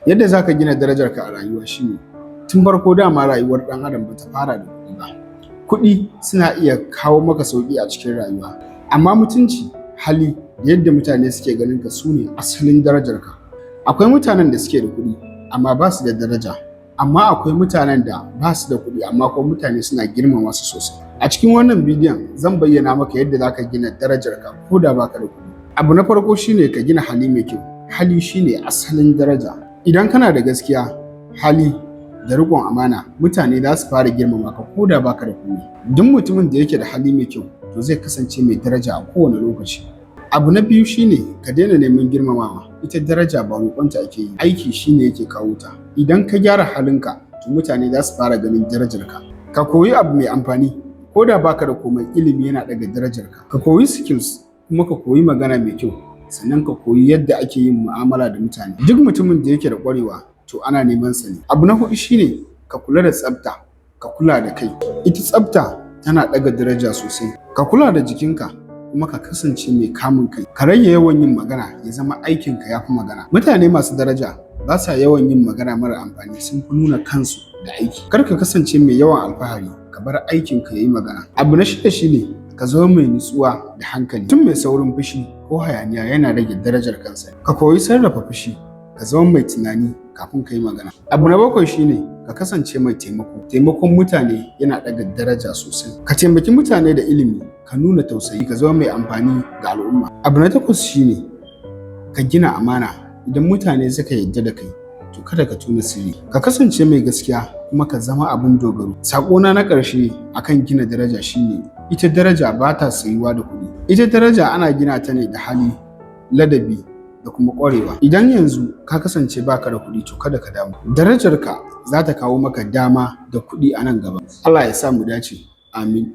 Yadda za ka gina darajarka a rayuwa shine tun farko dama rayuwar ɗan adam ba ta fara da kuɗi ba. Kuɗi suna iya kawo maka sauƙi a cikin rayuwa, amma mutunci, hali da yadda mutane suke ganin ka su ne asalin darajarka. Akwai mutanen da suke da kuɗi amma ba su da daraja, amma akwai mutanen da ba su da kuɗi amma kuma mutane suna girmama su sosai. A cikin wannan bidiyon zan bayyana maka yadda za ka gina darajarka ko da baka da kuɗi. Abu na farko shine ka gina hali mai kyau. Hali shine asalin daraja. Idan kana da gaskiya, hali da riƙon amana, mutane za su fara girmama ka ko da baka da kuɗi. Duk mutumin da yake da hali mai kyau to zai kasance mai daraja a kowane lokaci. Abu na biyu shine ka daina neman girmamawa. Ita daraja ba roƙonta ake yi, aiki shine yake kawo ta. Idan ka gyara halinka to mutane za su fara ganin darajarka. Ka koyi abu mai amfani ko da baka da komai, ilimi yana ɗaga darajarka. Ka koyi skills kuma ka koyi magana mai kyau, sannan ka koyi yadda ake yin mu'amala da mutane. Duk mutumin da yake da ƙwarewa to ana neman sa ne. Abu na huɗu shine ka kula da tsafta, ka kula da kai. Ita tsafta tana ɗaga daraja sosai. Ka kula da jikinka kuma ka kasance mai kamun kai. Ka rage yawan yin magana, ya zama aikinka ya fi magana. Mutane masu daraja ba sa yawan yin magana mara amfani, sun fi nuna kansu da aiki. Kar ka kasance mai yawan alfahari, ka bar aikinka ya yi magana. Abu na shida shine ka zama mai nutsuwa da hankali. Tun mai saurin fushi ko hayaniya yana rage darajar kansa. Ka koyi sarrafa fushi, ka zama mai tunani kafin ka yi magana. Abu na bakwai shine ka kasance mai taimako. Taimakon mutane yana ɗaga daraja sosai. Ka taimaki mutane da ilimi, ka nuna tausayi, ka zama mai amfani ga al'umma. Abu na takwas shine ka gina amana. Idan mutane suka yarda da kai to kada ka tona sirri. Ka kasance mai gaskiya kuma ka zama abin dogaro. Saƙona na ƙarshe akan gina daraja shine ita daraja ba ta sayuwa da kuɗi. Ita daraja ana gina ta ne da hali, ladabi da kuma ƙwarewa. Idan yanzu ka kasance baka da kuɗi to kada ka damu. Darajarka za ta kawo maka dama da kuɗi a nan gaba. Allah ya sa mu dace. Amin.